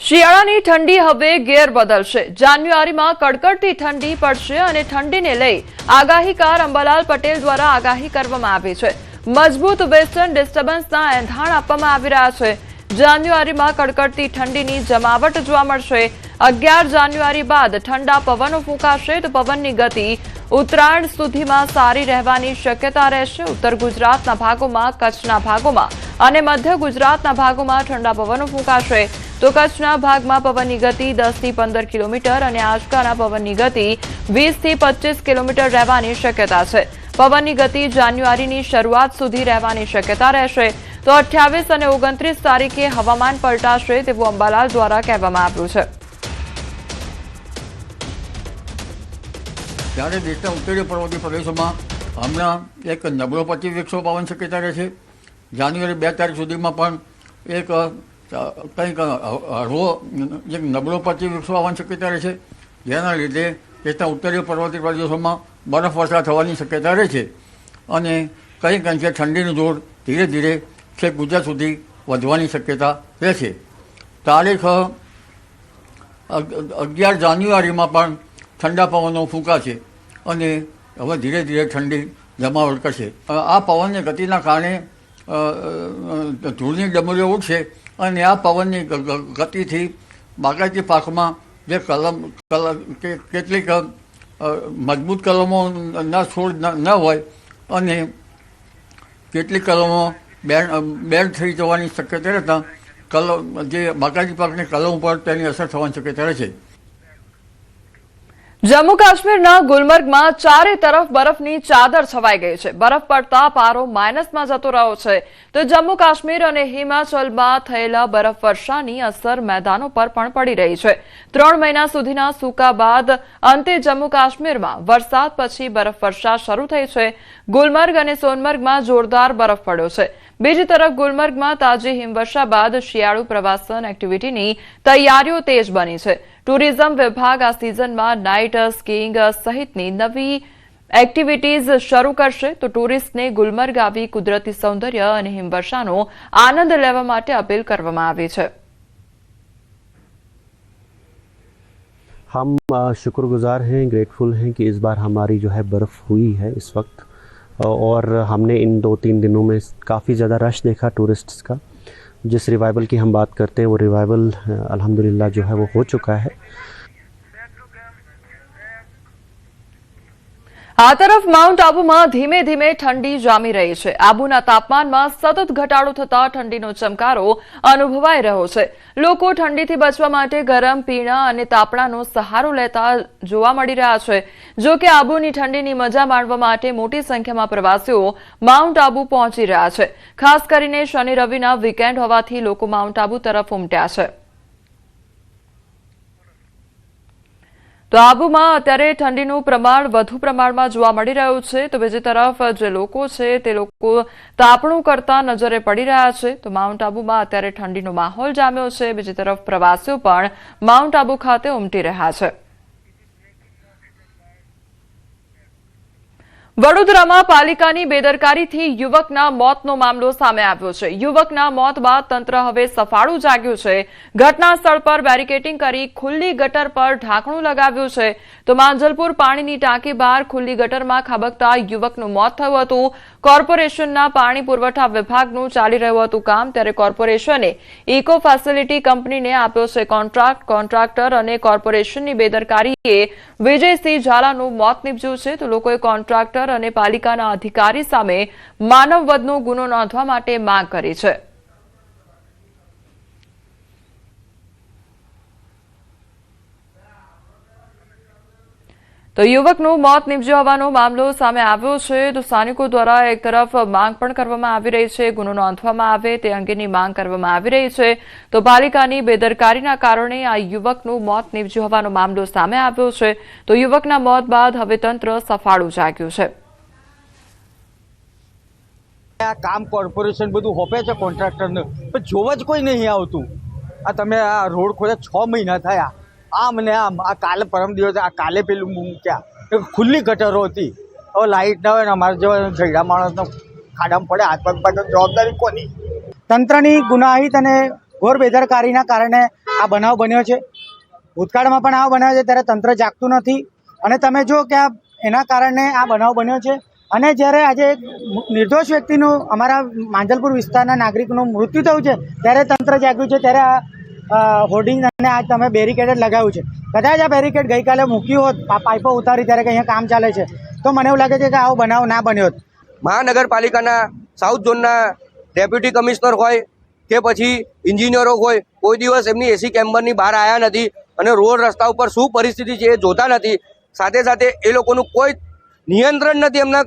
શિયાળાની ઠંડી હવે ગેર બદલશે। જાન્યુઆરીમાં કડકડતી ઠંડી પડશે અને ઠંડીને લઈ આગાહીકાર અંબાલાલ પટેલ દ્વારા આગાહી કરવામાં આવી છે। મજબૂત વેસ્ટર્ન ડિસ્ટર્બન્સના એંધાણ આપવામાં આવી રહ્યા છે। જાન્યુઆરીમાં કડકડતી ઠંડીની જમાવટ જોવા મળશે। 11 જાન્યુઆરી બાદ ઠંડા પવનો ફૂંકાશે તો પવનની ગતિ ઉત્તરાયણ સુધીમાં સારી રહેવાની શક્યતા રહેશે। ઉત્તર ગુજરાતના ભાગોમાં, કચ્છના ભાગોમાં અને મધ્ય ગુજરાતના ભાગોમાં ઠંડા પવનો ફૂંકાશે તો કચ્છના ભાગમાં પવનની ગતિ 10 થી 15 કિલોમીટર અને આંચકાના પવનની ગતિ 20 થી 25 કિલોમીટર રહેવાની શક્યતા છે। પવનની ગતિ જાન્યુઆરીની શરૂઆત સુધી રહેવાની શક્યતા રહેશે તો 28 અને 29 તારીખે હવામાન પલટાશે તેવું અંબાલાલ દ્વારા કહેવામાં આવ્યું છે। ત્યારે દેશના ઉત્તરીય પર્વતીય પ્રદેશોમાં હમણાં એક નબળો પશ્ચિમ વિક્ષોભ આવવાની શક્યતા રહે છે। જાન્યુઆરી 2 તારીખ સુધીમાં પણ એક કંઈક હળવો એક નબળો પશ્ચિમ વિક્ષોભ આવવાની શક્યતા રહે છે, જેના લીધે દેશના ઉત્તરીય પર્વતીય પ્રદેશોમાં બરફવર્ષા થવાની શક્યતા રહે છે અને કંઈક અંશે ઠંડીનું જોર ધીરે ધીરે છેક ગુજરાત સુધી વધવાની શક્યતા રહેશે। તારીખ 11 જાન્યુઆરીમાં પણ ઠંડા પવનો ફૂંકાશે અને હવે ધીરે ધીરે ઠંડી જમાવટ કરશે। આ પવનની ગતિના કારણે ધૂળની ડમરીઓ ઉઠશે અને આ પવનની ગતિથી બાગાયતી પાકમાં જે કેટલીક મજબૂત કલમોના છોડ ન હોય અને કેટલીક કલમો બેન્ડ થઈ જવાની શક્યતા રહેતા જે બાગાયતી પાકની કલમ ઉપર તેની અસર થવાની શક્યતા રહે છે। જમ્મુ કાશ્મીરના ગુલમર્ગમાં ચારે તરફ બરફની ચાદર છવાઈ ગઈ છે। બરફ પડતા પારો માઇનસમાં જતો રહ્યો છે તો જમ્મુ કાશ્મીર અને હિમાચલમાં થયેલા બરફવર્ષાની અસર મેદાનો પર પણ પડી રહી છે। 3 મહિના સુધીના સૂકા બાદ અંતે જમ્મુ કાશ્મીરમાં વરસાદ પછી બરફવર્ષા શરૂ થઈ છે। ગુલમર્ગ અને સોનમર્ગમાં જોરદાર બરફ પડ્યો છે। બીજી તરફ ગુલમર્ગમાં તાજી હિમવર્ષા બાદ શિયાળુ પ્રવાસન એક્ટિવિટીની તૈયારીઓ તેજ બની છે। ટુરિઝમ વિભાગ આ સિઝનમાં નાઇટ સ્કીઇંગ સહિતની નવી એક્ટિવિટીઝ શરૂ કરશે તો ટુરિસ્ટને ગુલમર્ગ આવી કુદરતી સૌંદર્ય અને હિમવર્ષાનો આનંદ લેવા માટે અપીલ કરવામાં આવી છે। हम शुक्रगुजार हैं, ग्रेटफुल हैं कि इस बार हमारी जो है बर्फ़ हुई है इस वक्त और हमने इन 2-3 दिनों में काफ़ी ज़्यादा रश देखा टूरिस्ट्स का। जिस रिवाइवल की हम बात करते हैं वो रिवाइवल अल्हम्दुलिल्लाह जो है वो हो चुका है। આ તરફ માઉન્ટ આબુમાં ધીમે ધીમે ઠંડી જામી રહી છે। આબુના તાપમાનમાં સતત ઘટાડો થતા ઠંડીનો ચમકારો અનુભવાઈ રહ્યો છે। લોકો ઠંડીથી બચવા માટે ગરમ પીણા અને તાપણાનો સહારો લેતા જોવા મળી રહ્યા છે। જો કે આબુની ઠંડીની મજા માણવા માટે મોટી સંખ્યામાં પ્રવાસીઓ માઉન્ટ આબુ પહોંચી રહ્યા છે। ખાસ કરીને શનિ રવિના વીકેન્ડ હોવાથી લોકો માઉન્ટ આબુ તરફ ઉમટ્યા છે। તો આબુમાં અત્યારે ઠંડીનું પ્રમાણ વધુ પ્રમાણમાં જોવા મળી રહ્યું છે તો બીજી તરફ જે લોકો છે તે લોકો તાપણું કરતા નજરે પડી રહ્યા છે। તો માઉન્ટ આબુમાં અત્યારે ઠંડીનો માહોલ જામ્યો છે। બીજી તરફ પ્રવાસીઓ પણ માઉન્ટ આબુ ખાતે ઉમટી રહ્યા છે। વડોદરામાં પાલિકાની બેદરકારીથી યુવકના મોતનો મામલો સામે આવ્યો છે। યુવકના મોત બાદ તંત્ર હવે સફાળું જાગ્યું છે। ઘટના સ્થળ પર બેરિકેડિંગ કરી ખુલ્લી ગટર પર ઢાંકણું લગાવ્યું છે તો માંજલપુર પાણીની ટાંકી બહાર ખુલ્લી ગટરમાં ખાબકતા યુવકનું મોત થયું હતું। કોર્પોરેશનના પાણી પુરવઠા વિભાગનું ચાલી રહ્યું હતું કામ, ત્યારે કોર્પોરેશને ઇકો ફેસિલિટી કંપનીને આપ્યો છે કોન્ટ્રાક્ટ। કોન્ટ્રાક્ટર અને કોર્પોરેશનની બેદરકારીએ વિજયસિંહ ઝાલાનું મોત નીપજ્યું છે તો લોકોએ કોન્ટ્રાક્ટર અને પાલિકાના અધિકારી સામે માનવવધનો ગુનો નોંધવા માટે માંગ કરી છે। તો યુવકનું મોત નીપજ્યું હોવાનો મામલો સામે આવ્યો છે તો સ્થાનિકો દ્વારા એક તરફ માંગ પણ કરવામાં આવી રહી છે, ગુનો નોંધવામાં આવે તે અંગેની માંગ કરવામાં આવી રહી છે। તો પાલિકાની બેદરકારીના કારણે આ યુવકનું મોત નીપજ્યું હોવાનો મામલો સામે આવ્યો છે તો યુવકના મોત બાદ હવે તંત્ર સફાળું જાગ્યું છે। આ કામ કોર્પોરેશન બધું હોપે છે કોન્ટ્રાક્ટરને, પણ જોવા જ કોઈ નહીં આવતું। આ તમે આ રોડ ખોલ્યા 6 મહિના થયા, આમ ને આમ આ કાલે પરમ દિવસે આ કાલે પેલું મૂક્યા ખુલ્લી ગટરો હતી। હવે લાઇટ ના હોય ને અમારા જેવા જઈડા માણસનો ખાડામાં પડે હાથ પગ પાછળ જવાબદારી કોની? તંત્રની ગુનાહિત અને ઘોર બેદરકારીના કારણે આ બનાવ બન્યો છે. ભૂતકાળમાં પણ આવો બનાવ છે ત્યારે તંત્ર જાગતું નથી અને તમે જો કે એના કારણે આ બનાવ બન્યો છે. અને જ્યારે આજે એક નિર્દોષ વ્યક્તિનું અમારા માંજલપુર વિસ્તારના નાગરિકનું મૃત્યુ થયું છે ત્યારે તંત્ર જાગ્યું છે. ત્યારે આ હોર્ડિંગ અને આજ તમે બેરિકેડ લગાવ્યું છે. કદાચ આ બેરિકેડ ગઈકાલે મૂક્યું હોત, પાઇપો ઉતારી ત્યારે કે અહીંયા કામ ચાલે છે, તો મને એવું લાગે છે કે આવો બનાવ ના બન્યો હોત. મહાનગરપાલિકાના સાઉથ ઝોનના ડેપ્યુટી કમિશનર હોય કે પછી એન્જિનિયરો હોય, કોઈ દિવસ એમની એસી કેમ્બરની બહાર આવ્યા નથી અને રોડ રસ્તા ઉપર શું પરિસ્થિતિ છે એ જોતા નથી. સાથે સાથે એ લોકોનું કોઈ નિયંત્રણ નથી એમના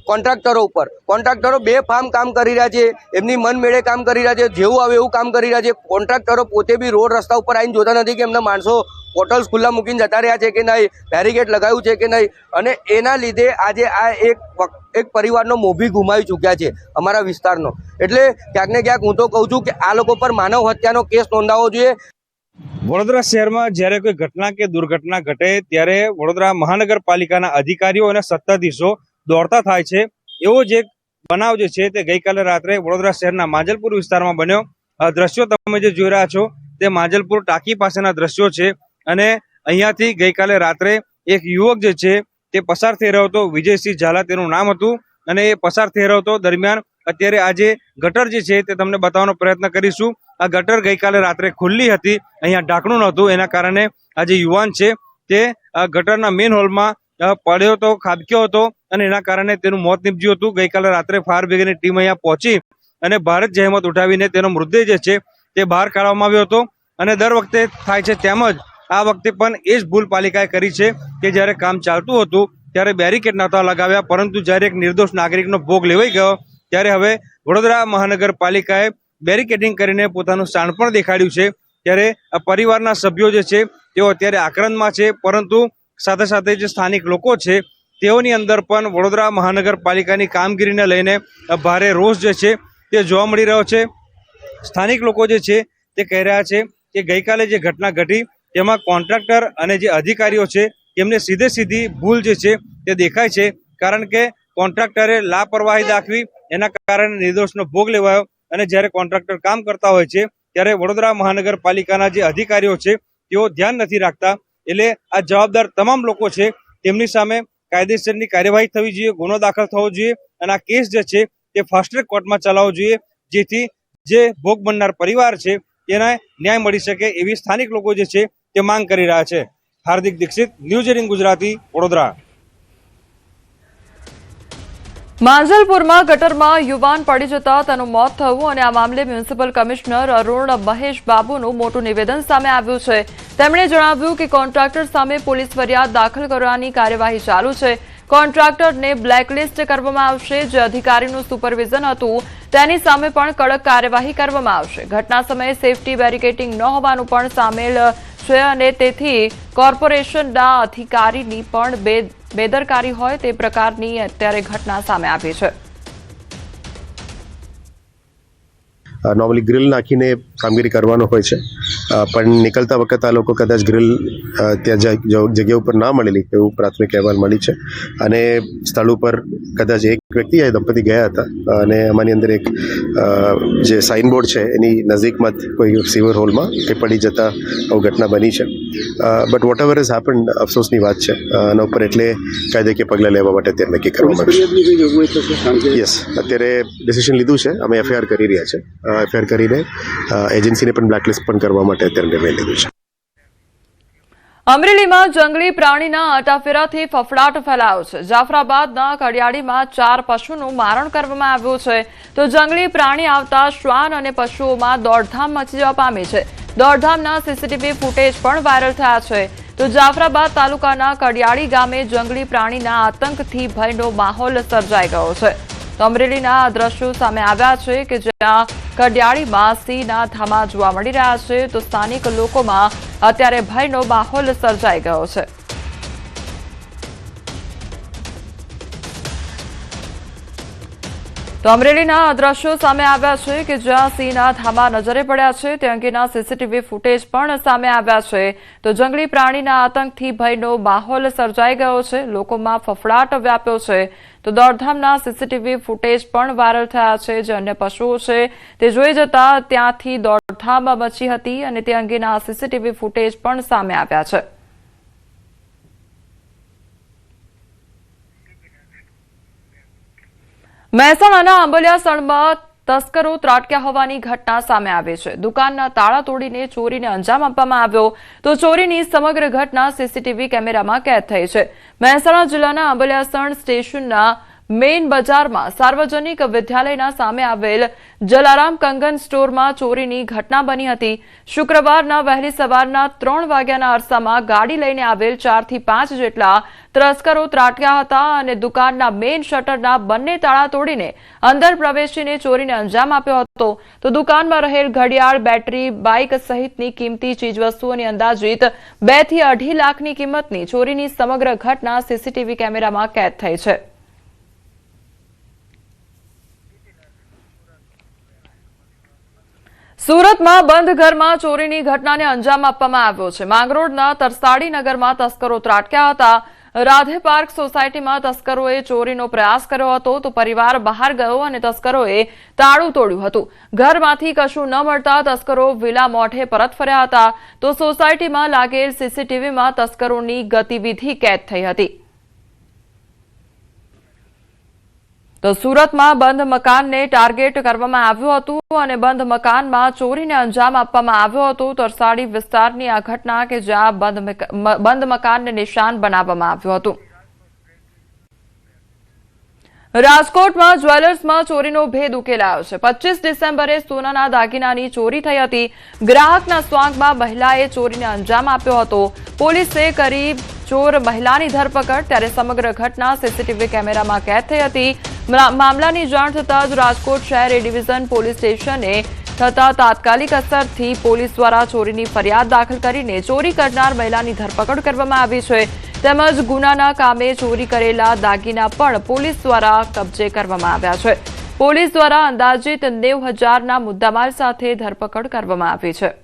કોન્ટ્રાક્ટરો ઉપર. કોન્ટ્રાક્ટરો બેફામ કામ કરી રહ્યા છે, એમની મન મેળે કામ કરી રહ્યા છે, જેવું આવે એવું કામ કરી રહ્યા છે. કોન્ટ્રાક્ટરો પોતે બી રોડ રસ્તા ઉપર આવીને જોતા નથી કે એમના માણસો હોટલ્સ ખુલ્લા મૂકીને જતા રહ્યા છે કે નહીં, બેરિકેડ લગાવ્યું છે કે નહીં. અને એના લીધે આજે આ એક પરિવારનો મોભી ગુમાવી ચૂક્યા છે અમારા વિસ્તારનો. એટલે ક્યાંક ને ક્યાંક હું તો કહું છું કે આ લોકો પર માનવ હત્યાનો કેસ નોંધાવવો જોઈએ. વડોદરા શહેરમાં જ્યારે કોઈ ઘટના કે દુર્ઘટના ઘટે ત્યારે વડોદરા મહાનગરપાલિકાના અધિકારીઓ અને સત્તાધીશો દોડતા થાય છે. એવો જ એક બનાવ જે છે તે ગઈકાલે રાત્રે વડોદરા શહેરના માંજલપુર વિસ્તારમાં બન્યો. દ્રશ્યો તમે જે જોઈ રહ્યા છો તે માંજલપુર ટાંકી પાસેના દ્રશ્યો છે અને અહીંયાથી ગઈકાલે રાત્રે એક યુવક જે છે તે પસાર થઈ રહ્યો હતો. વિજયસિંહ ઝાલા તેનું નામ હતું અને એ પસાર થઈ રહ્યો હતો. દરમિયાન અત્યારે આજે ગટર જે છે તે તમને બતાવવાનો પ્રયત્ન કરીશું. આ ગટર ગઈકાલે રાત્રે ખુલ્લી હતી, અહીંયા ઢાંકણું નહોતું, એના કારણે આ જે યુવાન છે તે ગટરના મેઇન હોલમાં પડ્યો હતો, ખાબક્યો હતો અને એના કારણે તેનું મોત નીપજ્યું હતું. ગઈકાલે રાત્રે ફાયર બ્રિગેડની ટીમ અહીંયા પહોંચી અને ભારત જહેમત ઉઠાવીને તેનો મૃતદેહ જે છે તે બહાર કાઢવામાં આવ્યો હતો. અને દર વખતે થાય છે તેમ જ આ વખતે પણ એ જ ભૂલ પાલિકાએ કરી છે કે જ્યારે કામ ચાલતું હતું ત્યારે બેરિકેડ નહોતા લગાવ્યા, પરંતુ જ્યારે એક નિર્દોષ નાગરિકનો ભોગ લેવાઈ ગયો ત્યારે હવે વડોદરા મહાનગરપાલિકાએ બેરિકેડિંગ કરીને પોતાનું શાણપણ દેખાડ્યું છે. ત્યારે આ પરિવારના સભ્યો જે છે તેઓ અત્યારે આક્રંદમાં છે, પરંતુ સાથે સાથે જે સ્થાનિક લોકો છે તેઓની અંદર પણ વડોદરા મહાનગરપાલિકાની કામગીરીને લઈને ભારે રોષ જે છે તે જોવા મળી રહ્યો છે. સ્થાનિક લોકો જે છે તે કહી રહ્યા છે કે ગઈકાલે જે ઘટના ઘટી તેમાં કોન્ટ્રાક્ટર અને જે અધિકારીઓ છે તેમને સીધી ભૂલ જે છે તે દેખાય છે. કારણ કે કોન્ટ્રાક્ટરે લાપરવાહી દાખવી, એના કારણે નિર્દોષનો ભોગ લેવાયો. અને જ્યારે કોન્ટ્રાક્ટર કામ કરતા હોય છે ત્યારે વડોદરા મહાનગરપાલિકાના જે અધિકારીઓ છે તેઓ ધ્યાન નથી રાખતા. એટલે આ જવાબદાર તમામ લોકો છે તેમની સામે કાયદેસરની કાર્યવાહી થવી જોઈએ, ગુનો દાખલ થવો જોઈએ અને આ કેસ જે છે તે ફાસ્ટ ટ્રેક કોર્ટમાં ચલાવવો જોઈએ, જેથી જે ભોગ બનનાર પરિવાર છે તેને ન્યાય મળી શકે એવી સ્થાનિક લોકો જે છે તે માંગ કરી રહ્યા છે. હાર્દિક દીક્ષિત, ન્યૂઝ 18 ગુજરાતી, વડોદરા. માંજલપુરમાં ગટરમાં યુવાન પડી જતા તેનું મોત થયું અને આ મામલે મ્યુનિસિપલ કમિશનર અરુણ મહેશ બાબુનું મોટું નિવેદન સામે આવ્યું છે. તેમણે જણાવ્યું કે કોન્ટ્રાક્ટર સામે પોલીસ ફરિયાદ દાખલ કરવાની કાર્યવાહી ચાલુ છે. કોન્ટ્રાક્ટરને બ્લેકલિસ્ટ કરવામાં આવશે. જે અધિકારીનું સુપરવિઝન હતું તેની સામે પણ કડક કાર્યવાહી કરવામાં આવશે. ઘટના સમયે સેફટી બેરિકેડિંગ ન હોવાનું પણ સામેલ છે અને તેથી કોર્પોરેશનના અધિકારીની પણ બેદરકારી હોય તે પ્રકારની અત્યારે ઘટના સામે આવી છે. નોર્મલી ગ્રીલ નાખીને કામગીરી કરવાનો હોય છે, પણ નીકળતા વખત આ લોકો કદાચ ગ્રીલ ત્યાં જગ્યા ઉપર ના મળેલી એવું પ્રાથમિક અહેવાલ મળી છે. અને સ્થળ ઉપર કદાચ એક વ્યક્તિ દંપતી ગયા હતા અને આમાંની અંદર એક જે સાઇનબોર્ડ છે એની નજીકમાં જ કોઈ સિવર હોલમાં એ પડી જતા આવું ઘટના બની છે. But whatever is happened, અફસોસની વાત છે આના ઉપર, એટલે કાયદાકીય પગલાં લેવા માટે અત્યારે નક્કી કરવામાં આવ્યું. યસ, અત્યારે ડિસિઝન લીધું છે, અમે એફઆઈઆર કરી રહ્યા છે. એફઆઈઆર કરીને એજન્સીને પણ બ્લેકલિસ્ટ પણ કરવા માટે અત્યારે નિર્ણય લીધું છે. અમરેલીમાં જંગલી પ્રાણીના આટાફેરાથી ફફડાટ ફેલાયો છે. જાફરાબાદના કડિયાડીમાં 4 પશુનું મારણ કરવામાં આવ્યું છે, તો જંગલી પ્રાણી આવતા શ્વાન અને પશુઓમાં દોડધામ મચી જવા પામી છે. દોડધામના સીસીટીવી ફૂટેજ પણ વાયરલ થયા છે. તો જાફરાબાદ તાલુકાના કડિયાડી ગામે જંગલી પ્રાણીના આતંકથી ભયનો માહોલ સર્જાઈ ગયો છે. તો અમરેલીના દ્રશ્યો સામે આવ્યા છે કે જ્યાં કડિયાડીમાં સિંહના ધામા જોવા મળી રહ્યા છે. તો સ્થાનિક લોકોમાં અત્યારે ભયનો માહોલ સર્જાઈ ગયો છે. તો અમરેલીના દ્રશ્યો સામે આવ્યા છે કે જ્યાં સિંહના ધામા નજરે પડ્યા છે તે અંગેના સીસીટીવી ફૂટેજ પણ સામે આવ્યા છે. તો જંગલી પ્રાણીના આતંકથી ભયનો માહોલ સર્જાઈ ગયો છે, લોકોમાં ફફડાટ વ્યાપ્યો છે. તો દોડધામના સીસીટીવી ફૂટેજ પણ વાયરલ થયા છે. જે અન્ય પશુઓ છે તે જોઈ જતા ત્યાંથી દોડધામ મચી હતી અને તે અંગેના સીસીટીવી ફૂટેજ પણ સામે આવ્યા છે. મહેસાણાના આંબલિયાસણમાં તસ્કરો ત્રાટક્યા હોવાની ઘટના સામે આવી છે. દુકાનના તાળા તોડીને ચોરીને અંજામ આપવામાં આવ્યો તો ચોરીની સમગ્ર ઘટના સીસીટીવી કેમેરામાં કેદ થઈ છે. મહેસાણા જિલ્લાના આંબલિયાસણ સ્ટેશનના મેઇન બજારમાં સાર્વજનિક વિદ્યાલયના સામે આવેલ જલારામ કંગન સ્ટોરમાં ચોરીની ઘટના બની હતી. શુક્રવારના વહેલી સવારના 3 વાગ્યાના અરસામાં ગાડી લઈને આવેલ 4 થી 5 જેટલા તસ્કરો ત્રાટક્યા હતા અને દુકાનના મેઇન શટરના બંને તાળા તોડીને અંદર પ્રવેશીને ચોરીને અંજામ આપ્યો હતો. તો દુકાનમાં રહેલ ઘડિયાળ, બેટરી, બાઇક સહિતની કિંમતી ચીજવસ્તુઓની અંદાજિત 2 થી 2.5 લાખની કિંમતની ચોરીની સમગ્ર ઘટના સીસીટીવી કેમેરામાં કેદ થઈ છે. સુરતમાં બંધ ઘરમાં ચોરીની ઘટનાને અંજામ આપવામાં આવ્યો છે. માંગરોળના તરસાડી નગરમાં તસ્કરો ત્રાટક્યા હતા. રાધે પાર્ક સોસાયટીમાં તસ્કરોએ ચોરીનો પ્રયાસ કર્યો હતો તો પરિવાર બહાર ગયો અને તસ્કરોએ તાળું તોડ્યું હતું. ઘરમાંથી કશું ન મળતા તસ્કરો વિલા મોઢે પરત ફર્યા હતા. તો સોસાયટીમાં લાગેલ સીસીટીવીમાં તસ્કરોની ગતિવિધિ કેદ થઈ હતી. તો સુરતમાં બંધ મકાનને ટાર્ગેટ કરવામાં આવ્યું હતું અને બંધ મકાનમાં ચોરીને અંજામ આપવામાં આવ્યો હતો. તરસાડી વિસ્તારની આ ઘટના કે જ્યાં બંધ મકાનને નિશાન બનાવવામાં આવ્યું હતું. રાજકોટમાં જ્વેલર્સમાં ચોરીનો ભેદ ઉકેલાયો છે. 25 ડિસેમ્બરે સોનાના દાગીનાની ચોરી થઈ હતી. ગ્રાહકના સ્વાંગમાં મહિલાએ ચોરીને અંજામ આપ્યો હતો. પોલીસે કરી ચોર મહિલાની ધરપકડ. ત્યારે સમગ્ર ઘટના સીસીટીવી કેમેરામાં કેદ થઈ હતી. મામલાની જાણ થતાં જ રાજકોટ શહેર એ ડિવિઝન પોલીસ સ્ટેશને થતા તાત્કાલિક અસરથી પોલીસ દ્વારા ચોરીની ફરિયાદ દાખલ કરીને ચોરી કરનાર મહિલાની ધરપકડ કરવામાં આવી છે. તેમજ ગુનાના કામે ચોરી કરેલા દાગીના પણ પોલીસ દ્વારા કબજે કરવામાં આવ્યા છે. પોલીસ દ્વારા અંદાજિત 90,000ના મુદ્દામાલ સાથે ધરપકડ કરવામાં આવી છે.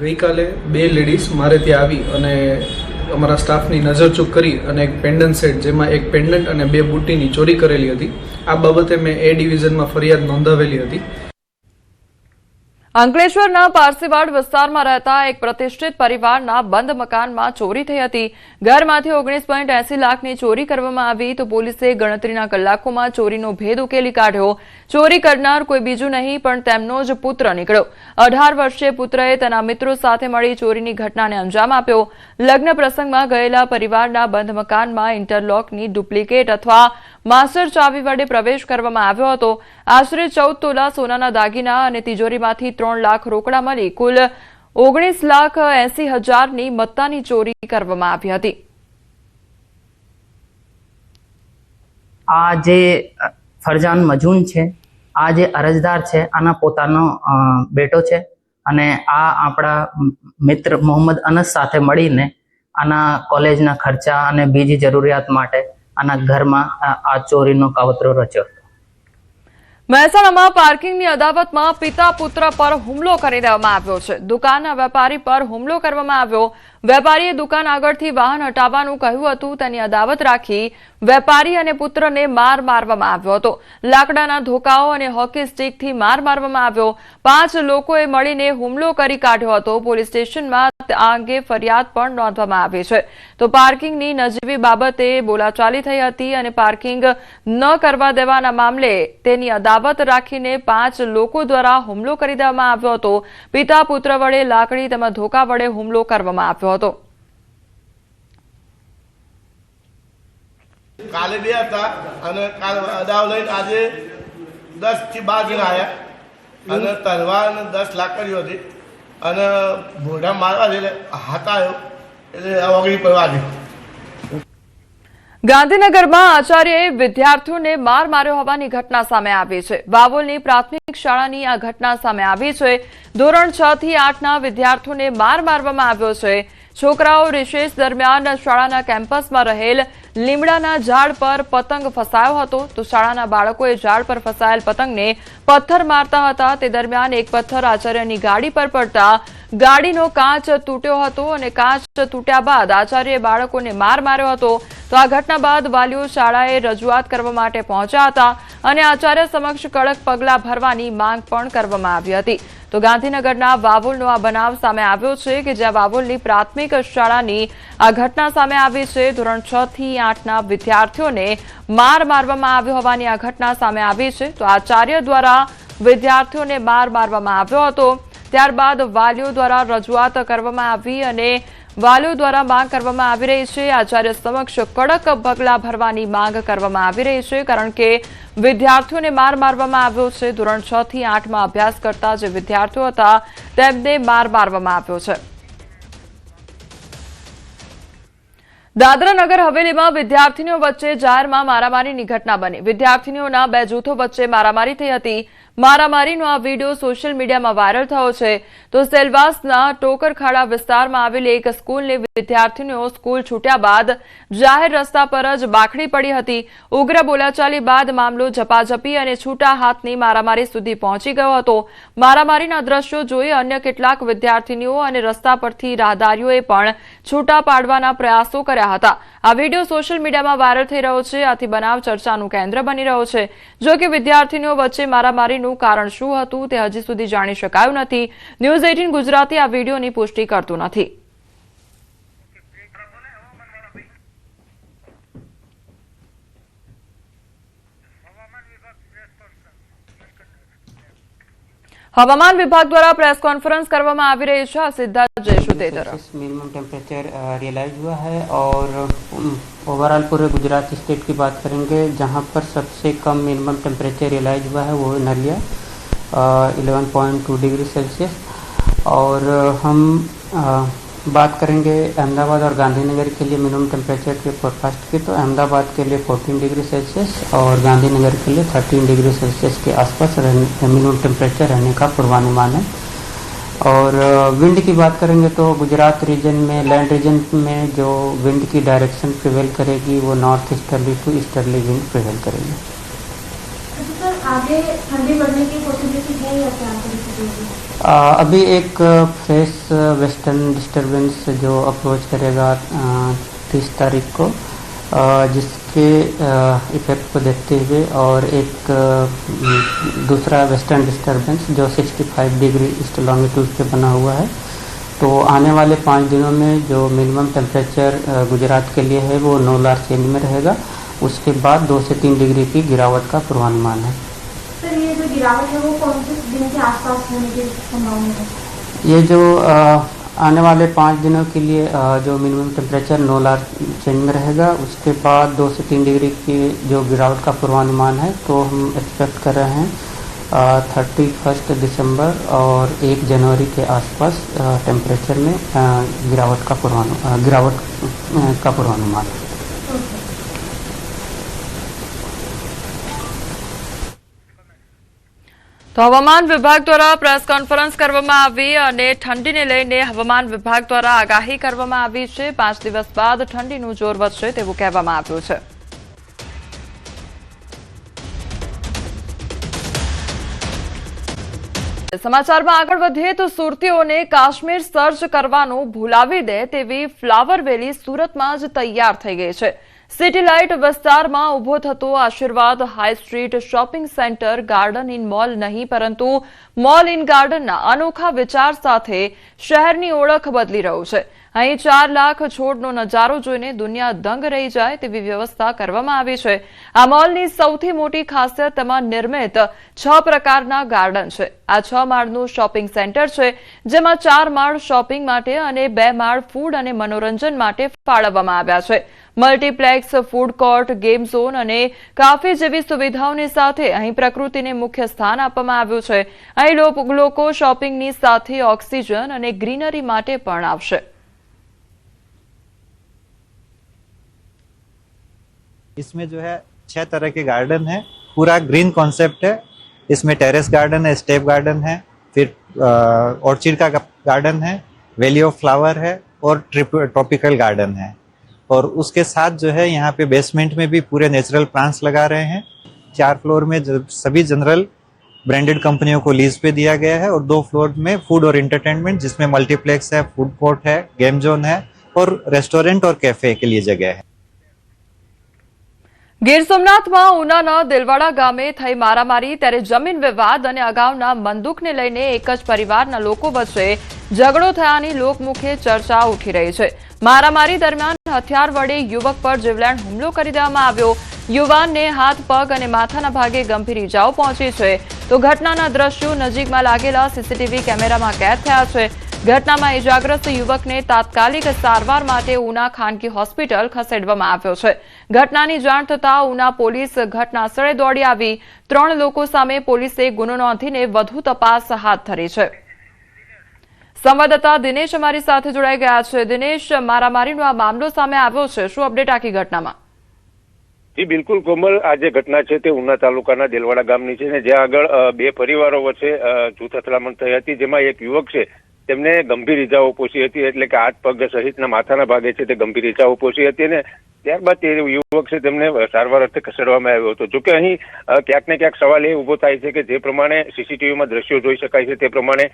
ગઈકાલે 2 લેડીઝ મારે ત્યાં આવી અને અમારા સ્ટાફની નજરચૂક કરી અને એક પેન્ડન્ટ સેટ જેમાં એક પેન્ડન્ટ અને 2 બુટ્ટીની ચોરી કરેલી હતી. આ બાબતે મેં એ ડિવિઝનમાં ફરિયાદ નોંધાવેલી હતી. અંકલેશ્વરના પારસીવાડ વિસ્તારમાં રહેતા એક પ્રતિષ્ઠિત પરિવારના બંધ મકાનમાં ચોરી થઈ હતી. ઘરમાંથી 19.80 લાખની ચોરી કરવામાં આવી તો પોલીસે ગણતરીના કલાકોમાં ચોરીનો ભેદ ઉકેલી કાઢ્યો. ચોરી કરનાર કોઈ બીજું નહીં પણ તેમનો જ પુત્ર નીકળ્યો. 18 વર્ષીય પુત્રએ તેના મિત્રો સાથે મળી ચોરીની ઘટનાને અંજામ આપ્યો. લગ્ન પ્રસંગમાં ગયેલા પરિવારના બંધ મકાનમાં ઇન્ટરલોકની ડુપ્લિકેટ અથવા માસ્ટર ચાવી વડે પ્રવેશ કરવામાં આવ્યો હતો. આશરે 14 તોલા સોનાના દાગીના અને તિજોરીમાંથી 3 લાખ રોકડા મળી કુલ 19,80,000ની મત્તાની ચોરી કરવામાં આવી હતી. આ જે ફરજાન મજૂન છે, આ જે અરજદાર છે, આના પોતાનો બેટો છે અને આ આપણા મિત્ર મોહમ્મદ અનસ સાથે મળીને આના કોલેજના ખર્ચા અને બીજી જરૂરિયાત માટે આના ઘરમાં આ ચોરીનો કાવતરો રચ્યો હતો. મહેસાણામાં પાર્કિંગની અદાવતમાં પિતા પુત્ર પર હુમલો કરી દેવામાં આવ્યો છે. દુકાનના વેપારી પર હુમલો કરવામાં આવ્યો. વેપારીએ દુકાન આગળથી વાહન હટાવવાનું કહ્યું હતું. તેની અદાવત રાખી વેપારી અને પુત્રને મારવામાં આવ્યો હતો. લાકડાના ધોકાઓ અને હોકી સ્ટીકથી મારવામાં આવ્યો. 5 લોકોએ મળીને હુમલો કરી કાઢ્યો હતો. પોલીસ સ્ટેશનમાં આ અંગે ફરિયાદ પણ નોંધવામાં આવી છે. તો પાર્કિંગની નજીવી બાબતે બોલાચાલી થઈ હતી અને પાર્કિંગ ન કરવા દેવાના મામલે તેની અદાવત રાખીને 5 લોકો દ્વારા હુમલો કરી દેવામાં આવ્યો હતો. પિતા પુત્ર વડે લાકડી તેમજ ધોકા વડે હુમલો કરવામાં આવ્યો હતો. કાલે 2 હતા અને કાલ અદાવ લઈને આજે 10 થી 12 જણા આવ્યા અને તલવાર અને 10 લાકડીઓ હતી અને ભોડા મારવા એટલે હાથ આવ્યો એટલે ઓગળી પડવા દે. ગાંધીનગરમાં આચાર્યએ વિદ્યાર્થીઓને માર્યો હોવાની ઘટના સામે આવી છે. વાવોલની પ્રાથમિક શાળાની આ ઘટના સામે આવી છે. ધોરણ 6 થી 8ના વિદ્યાર્થીઓને મારવામાં આવ્યો છે. છોકરાઓ રિસેસ દરમિયાન શાળાના કેમ્પસમાં રહેલ લીમડાના ઝાડ પર પતંગ ફસાયો હતો તો શાળાના બાળકોએ ઝાડ પર ફસાયેલ પતંગને પથ્થર મારતા હતા। તે દરમિયાન એક પથ્થર આચાર્યની ગાડી પર પડતા ગાડીનો કાચ તૂટ્યો હતો અને કાચ તૂટ્યા બાદ આચાર્યએ બાળકોને માર માર્યો હતો। તો આ ઘટના બાદ વાલીઓ શાળાએ રજૂઆત કરવા માટે પહોંચ્યા હતા અને આચાર્ય સમક્ષ કડક પગલાં ભરવાની માંગ પણ કરવામાં આવી હતી। તો ગાંધીનગરના વાવોલનો આ બનાવ સામે આવ્યો છે કે જ્યાં વાવોલની પ્રાથમિક શાળાની આ ઘટના સામે આવી છે। ધોરણ 6 થી 8ના વિદ્યાર્થીઓને માર મારવામાં આવ્યો હોવાની આ ઘટના સામે આવી છે। તો આચાર્ય દ્વારા વિદ્યાર્થીઓને માર મારવામાં આવ્યો હતો। ત્યારબાદ વાલીઓ દ્વારા રજૂઆત કરવામાં આવી અને વાલીઓ દ્વારા માંગ કરવામાં આવી રહી છે આચાર્ય સમક્ષ કડક પગલાં ભરવાની માંગ કરવામાં આવી રહી છે કારણ કે વિદ્યાર્થીઓને માર મારવામાં આવ્યો છે। ધોરણ 6 થી 8માં અભ્યાસ કરતા જે વિદ્યાર્થીઓ હતા તેમને માર મારવામાં આવ્યો છે। દાદરા નગર હવેલીમાં વિદ્યાર્થીનીઓ વચ્ચે જાહેરમાં મારામારીની ઘટના બની। વિદ્યાર્થીનીઓના બે જૂથો વચ્ચે મારામારી થઈ હતી। મારામારીનો આ વિડીયો સોશિયલ મીડિયામાં વાયરલ થયો છે। તો સેલવાસના ટોકરખાડા વિસ્તારમાં આવેલી એક સ્કૂલની વિદ્યાર્થીનીઓ સ્કૂલ છૂટ્યા બાદ જાહેર રસ્તા પર જ બાખડી પડી હતી। ઉગ્ર બોલાચાલી બાદ મામલો ઝપાઝપી અને છૂટા હાથની મારામારી સુધી પહોંચી ગયો હતો। મારામારીના દ્રશ્યો જોઈ અન્ય કેટલાક વિદ્યાર્થીનીઓ અને રસ્તા પરથી રાહદારીઓએ પણ છૂટા પાડવાના પ્રયાસો કર્યા હતા। આ વિડીયો સોશિયલ મીડિયામાં વાયરલ થઈ રહ્યો છે। આથી બનાવ ચર્ચાનું કેન્દ્ર બની રહ્યો છે। જો કે વિદ્યાર્થીનીઓ વચ્ચે મારામારીનું કારણ શું હતું તે હજી સુધી જાણી શકાયું નથી। ન્યૂઝ 18 ગુજરાતી આ વિડીયોની પુષ્ટિ કરતું નથી। હવામાન વિભાગ દ્વારા પ્રેસ કોન્फ्रेंस કરવામાં આવી રહી છે। સીધા જઈશું તે તરફ। मिनिमम टेम्परेचर रियलाइज हुआ है और ओवरऑल पूरे गुजरात स्टेट की बात करेंगे जहां पर सबसे कम मिनिमम टेम्परेचर रियलाइज हुआ है वो है नलिया 11.2 डिग्री सेल्सियस। और हम बात करेंगे अहमदाबाद और गांधीनगर के लिए मिनिमम टेम्परेचर के फोरकास्ट की तो अहमदाबाद के लिए 14 डिग्री सेल्सियस और गांधीनगर के लिए 13 डिग्री सेल्सियस के आसपास मिनिमम टेम्परेचर रहने का पूर्वानुमान है। और विंड की बात करेंगे तो गुजरात रीजन में लैंड रीजन में जो विंड की डायरेक्शन प्रिवेल करेगी वो north easterly to easterly wind prevail करेगी। सर आगे ठंडी बढ़ने की पॉसिबिलिटी है या क्या? अभी एक फ्रेश वेस्टर्न डिस्टर्बेंस जो अप्रोच करेगा 30 तारीख को जिसके इफेक्ट को देखते हुए और एक दूसरा वेस्टर्न डिस्टर्बेंस जो 65 डिग्री ईस्ट लॉन्गिट्यूड पे बना हुआ है तो आने वाले 5 दिनों में जो मिनिमम टेम्परेचर गुजरात के लिए है वो 9 लार्ज चेंज में रहेगा। उसके बाद 2 से 3 डिग्री की गिरावट का पूर्वानुमान है। सर ये जो गिरावट है वो कौन से दिन के आसपास होने की संभावना है? ये जो आने वाले 5 दिनों के लिए जो मिनिमम टेम्परेचर 9 लार्ज चेंज में रहेगा उसके बाद 2 से 3 डिग्री की जो गिरावट का पूर्वानुमान है तो हम एक्सपेक्ट कर रहे हैं 31 दिसंबर और 1 जनवरी के आसपास टेम्परेचर में गिरावट का पूर्वानुमान है। તો હવામાન વિભાગ દ્વારા પ્રેસ કોન્ફરન્સ કરવામાં આવી અને ઠંડીને લઈને હવામાન વિભાગ દ્વારા આગાહી કરવામાં આવી છે। 5 દિવસ બાદ ઠંડીનું જોર વધશે તેવું કહેવામાં આવ્યું છે। સમાચારમાં આગળ વધીએ તો સુરતીઓને કાશ્મીર સર્ચ કરવાનું ભૂલાવી દે તેવી ફ્લાવર વેલી સુરતમાં જ તૈયાર થઈ ગઈ છે। સિટી લાઇટ વિસ્તારમાં ઉભો થતો આશીર્વાદ high street shopping centre garden in mall નહીં પરંતુ મોલ ઇન ગાર્ડનના અનોખા વિચાર સાથે શહેરની ઓળખ બદલી રહ્યું છે। અહીં 4 લાખ છોડનો નજારો જોઈને દુનિયા દંગ રહી જાય તેવી વ્યવસ્થા કરવામાં આવી છે। આ મોલની સૌથી મોટી ખાસિયત તેમાં નિર્મિત 6 પ્રકારના ગાર્ડન છે। આ 6 માળનું શોપિંગ સેન્ટર છે જેમાં 4 માળ શોપિંગ માટે અને 2 માળ ફૂડ અને મનોરંજન માટે ફાળવવામાં આવ્યા છે। Multiplex food court game zone અને કાફે જેવી સુવિધાઓની સાથે અહીં પ્રકૃતિને મુખ્ય સ્થાન આપવામાં આવ્યું છે। અહીં લોકો શોપિંગની સાથે ઓક્સિજન અને ગ્રીનરી માટે પણ આવશે। इसमें जो है 6 तरह के गार्डन है। पूरा ग्रीन कॉन्सेप्ट है। इसमें टेरेस गार्डन है, स्टेप गार्डन है, फिर ऑर्चिड का गार्डन है, वैली ऑफ फ्लावर है और ट्रॉपिकल गार्डन है। और उसके साथ जो है यहाँ पे बेसमेंट में भी पूरे नेचुरल प्लांट्स लगा रहे हैं। 4 फ्लोर में सभी जनरल ब्रांडेड कंपनियों को लीज पे दिया गया है और 2 फ्लोर में फूड और एंटरटेनमेंट, जिसमें मल्टीप्लेक्स है, फूड कोर्ट है, गेम जोन है और रेस्टोरेंट और कैफे के लिए जगह है। ગીર સોમનાથમાં ઉનાના દિલવાડા ગામે થઈ મારામારી, ત્યારે જમીન વિવાદ અને અગાઉના બંદૂકને લઈને એક જ પરિવારના લોકો વચ્ચે ઝઘડો થયાની લોકમુખે ચર્ચા ઉઠી રહી છે। મારામારી દરમિયાન હથિયાર વડે યુવક પર જીવલેણ હુમલો કરી દેવામાં આવ્યો। યુવાનને હાથ, પગ અને માથાના ભાગે ગંભીર ઈજાઓ પહોંચી છે। તો ઘટનાના દ્રશ્યો નજીકમાં લાગેલા સીસીટીવી કેમેરામાં કેદ થયા છે। ઘટનામાં ઇજાગ્રસ્ત યુવકને તાત્કાલિક સારવાર માટે ઉના ખાનગી હોસ્પિટલ ખસેડવામાં આવ્યો છે। ઘટનાની જાણ થતાં ઉના પોલીસ ઘટનાસ્થળે દોડી આવી 3 લોકો સામે પોલીસે ગુનો નોંધીને વધુ તપાસ હાથ ધરી છે। સંવાદદાતા દિનેશ અમારી સાથે જોડાઈ ગયા છે। દિનેશ, મારામારીનો આ મામલો સામે આવ્યો છે, શું અપડેટ આખી ઘટનામાં? જી બિલકુલ કોમલ, આ જે ઘટના છે તે ઉના તાલુકાના દેલવાડા ગામની છે ને જ્યાં આગળ 2 પરિવારો વચ્ચે જૂથ અથડામણ થઈ હતી, જેમાં એક યુવક છે તેમને ગંભીર ઈજાઓ પહોંચી હતી, એટલે કે હાથ, પગ સહિતના માથાના ભાગે છે તે ગંભીર ઈજાઓ પહોંચી હતી અને ત્યારબાદ તે યુવક છે તેમને સારવાર અર્થે ખસેડવામાં આવ્યો હતો। જોકે અહીં ક્યાંક ને ક્યાંક સવાલ એ ઉભો થાય છે કે જે પ્રમાણે સીસીટીવીમાં દ્રશ્યો જોઈ શકાય છે તે પ્રમાણે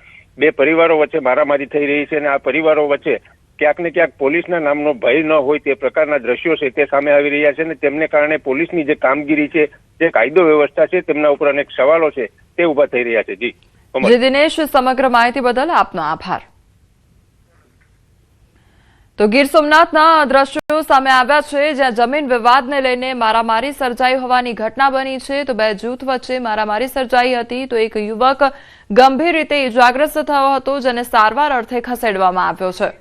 2 પરિવારો વચ્ચે મારામારી થઈ રહી છે અને આ પરિવારો વચ્ચે ક્યાંક ને ક્યાંક પોલીસના નામનો ભય ન હોય તે પ્રકારના દ્રશ્યો છે તે સામે આવી રહ્યા છે અને તેમને કારણે પોલીસની જે કામગીરી છે, જે કાયદો વ્યવસ્થા છે, તેમના ઉપર અનેક સવાલો છે તે ઉભા થઈ રહ્યા છે। જી દિનેશ, સમગ્ર માહિતી બદલ આપનો આભાર। તો ગીર સોમનાથના દ્રશ્યો સામે આવ્યા છે, જ્યાં જમીન વિવાદને લઈને મારામારી સર્જાઈ હોવાની ઘટના બની છે। તો 2 જૂથ વચ્ચે મારામારી સર્જાઈ હતી, તો એક યુવક ગંભીર રીતે ઇજાગ્રસ્ત થયો હતો, જેને સારવાર અર્થે ખસેડવામાં આવ્યો છે।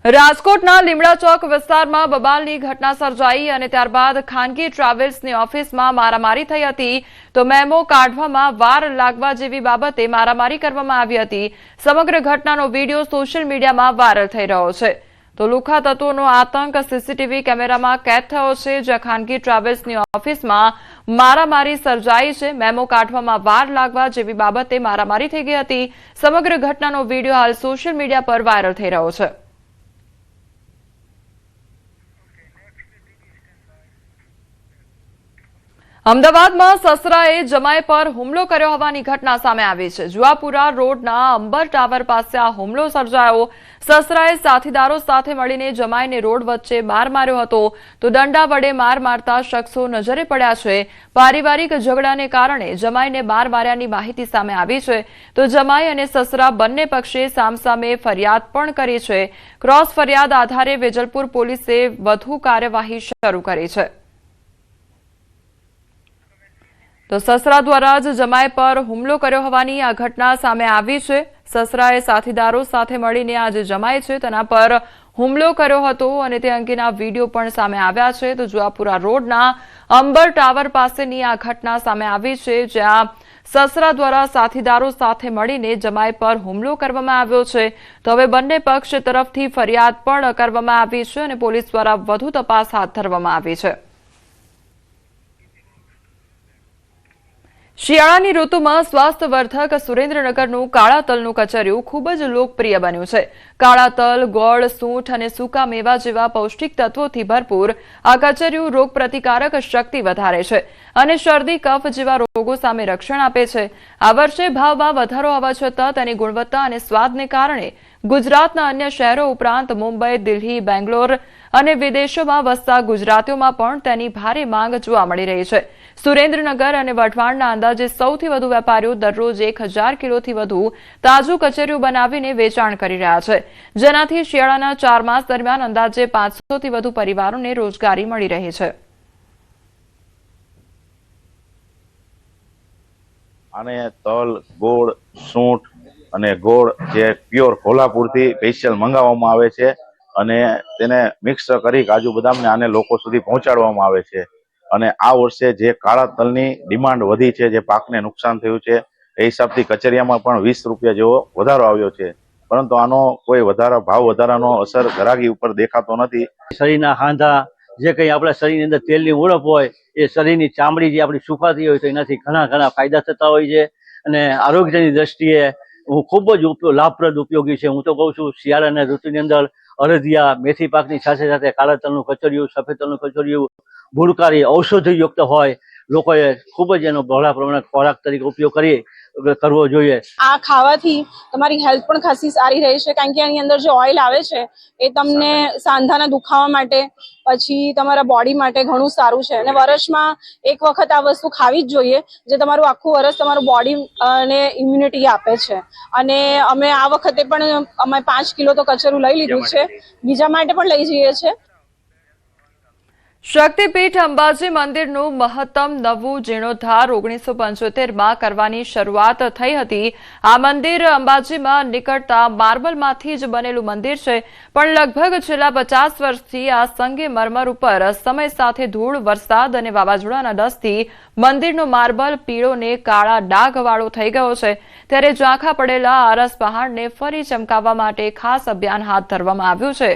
રાજકોટના લીમડા ચોક વિસ્તારમાં બબાલની ઘટના સર્જાઈ અને ત્યારબાદ ખાનગી ટ્રાવેલ્સની ઓફિસમાં મારામારી થઈ હતી। તો મેમો કાઢવામાં વાર લાગવા જેવી બાબતે મારામારી કરવામાં આવી હતી। સમગ્ર ઘટનાનો વિડીયો સોશિયલ મીડિયામાં વાયરલ થઈ રહ્યો છે। તો લુખ્ખા તત્વોનો આતંક સીસીટીવી કેમેરામાં કેદ થયો છે, જ્યાં ખાનગી ટ્રાવેલ્સની ઓફિસમાં મારામારી સર્જાઈ છે। મેમો કાઢવામાં વાર લાગવા જેવી બાબતે મારામારી થઈ ગઈ હતી। સમગ્ર ઘટનાનો વિડીયો હાલ સોશિયલ મીડિયા પર વાયરલ થઈ રહ્યો છે। અમદાવાદમાં સસરાએ જમાઈ પર હુમલો કર્યો હોવાની ઘટના સામે આવી છે। જુવાપુરા રોડના અંબર ટાવર પાસે આ હુમલો સર્જાયો। સસરાએ સાથીદારો સાથે મળીને જમાઈને રોડ વચ્ચે માર માર્યો હતો, તો દંડા વડે માર મારતા શખ્સો નજરે પડ્યા છે। પારિવારિક ઝઘડાને કારણે જમાઈને માર માર્યાની માહિતી સામે આવી છે। તો જમાઈ અને સસરા બંને પક્ષે સામસામે ફરિયાદ પણ કરી છે। ક્રોસ ફરિયાદ આધારે વેજલપુર પોલીસે વધુ કાર્યવાહી શરૂ કરી છે। તો સસરા દ્વારા જ જમાઈ પર હુમલો કર્યો હોવાની આ ઘટના સામે આવી છે। સસરાએ સાથીદારો સાથે મળીને આ જે જમાઈ છે તેના પર હુમલો કર્યો હતો અને તે અંગેના વિડીયો પણ સામે આવ્યા છે। તો જુવાપુરા રોડના અંબર ટાવર પાસેની આ ઘટના સામે આવી છે, જ્યાં સસરા દ્વારા સાથીદારો સાથે મળીને જમાઈ પર હુમલો કરવામાં આવ્યો છે। તો હવે બંને પક્ષ તરફથી ફરિયાદ પણ કરવામાં આવી છે અને પોલીસ દ્વારા વધુ તપાસ હાથ ધરવામાં આવી છે। શિયાળાની ઋતુમાં સ્વાસ્થ્યવર્ધક સુરેન્દ્રનગરનું કાળા તલનું કચરિયું ખૂબ જ લોકપ્રિય બન્યું છે। કાળા તલ, ગોળ, સૂંઠ અને સૂકા મેવા જેવા પૌષ્ટિક તત્વોથી ભરપૂર આ કચરિયું રોગપ્રતિકારક શક્તિ વધારે છે અને શરદી, કફ જેવા રોગો સામે રક્ષણ આપે છે। આ વર્ષે ભાવમાં વધારો હોવા છતાં તેની ગુણવત્તા અને સ્વાદને કારણે ગુજરાતના અન્ય શહેરો ઉપરાંત મુંબઈ, દિલ્હી, બેંગ્લોર અને વિદેશોમાં વસતા ગુજરાતીઓમાં પણ તેની ભારે માંગ જોવા મળી રહી છે। સુરેન્દ્રનગર અને વઢવાણના અંદાજે સૌથી વધુ વેપારીઓ દરરોજ 1000 કિલોથી વધુ તાજું કચરિયું બનાવીને વેચાણ કરી રહ્યા છે, જેનાથી શિયાળાના 4 માસ દરમિયાન અંદાજે 500થી વધુ પરિવારોને રોજગારી મળી રહી છે। આને તલ, ગોળ, સૂંઠ અને ગોળ જે પ્યોર કોલ્હાપુરથી સ્પેશિયલ મંગાવવામાં આવે છે અને તેને મિક્સ કરી કાજુ બદામને આને લોકો સુધી પહોંચાડવામાં આવે છે। અને આ વર્ષે જે કાળા તલની ડિમાન્ડ વધી છે, જે પાકને નુકસાન થયું છે, એ હિસાબથી કચરિયામાં પણ 20 રૂપિયા જેવો વધારો આવ્યો છે, પરંતુ આનો કોઈ ભાવ વધારાનો અસર ગ્રાહકી ઉપર દેખાતો નથી। શરીરના હાંધા, જે કંઈ આપણા શરીરની અંદર તેલની ઉણપ હોય, એ શરીરની ચામડી જે આપણી સુકાતી હોય તો એનાથી ઘણા ફાયદા થતા હોય છે અને આરોગ્યની દ્રષ્ટિએ ખૂબ જ લાભપ્રદ ઉપયોગી છે. હું તો કહું છું શિયાળાના ઋતુની અંદર અડદિયા, મેથી પાકની સાથે સાથે કાળા તલનું કચરિયું, સફેદ તલનું કચરિયું, ગુણકારી ઔષધિયુક્ત હોય, લોકોએ ખૂબ જ એનો બહોળા પ્રમાણમાં ખોરાક તરીકે કરવો જોઈએ. આ ખાવાથી તમારી હેલ્થ પણ ખાસી સારી રહે છે, કારણ કે આની અંદર જે ઓઇલ આવે છે એ તમને સાંધાના દુખાવા માટે, પછી તમારા બોડી માટે ઘણું સારું છે. અને વર્ષમાં એક વખત આ વસ્તુ ખાવી જ જોઈએ, જે તમારું આખું વર્ષ તમારું બોડી અને ઇમ્યુનિટી આપે છે. અને અમે આ વખતે પણ અમે 5 કિલો તો કચરું લઈ લીધું છે, બીજા માટે પણ લઈ જઈએ છીએ. શક્તિપીઠ અંબાજી મંદિરનું મહત્તમ નવું જીર્ણોદ્ધાર 1975માં કરવાની શરૂઆત થઈ હતી. આ મંદિર અંબાજીમાં નીકળતા માર્બલમાંથી જ બનેલું મંદિર છે, પણ લગભગ છેલ્લા 50 વર્ષથી આ સંગેમરમર ઉપર સમય સાથે ધૂળ, વરસાદ અને વાવાઝોડાના ડસથી મંદિરનો માર્બલ પીળો ને કાળા ડાઘવાળો થઈ ગયો છે. ત્યારે ઝાંખા પડેલા આરસ પહાડને ફરી ચમકાવવા માટે ખાસ અભિયાન હાથ ધરવામાં આવ્યું છે.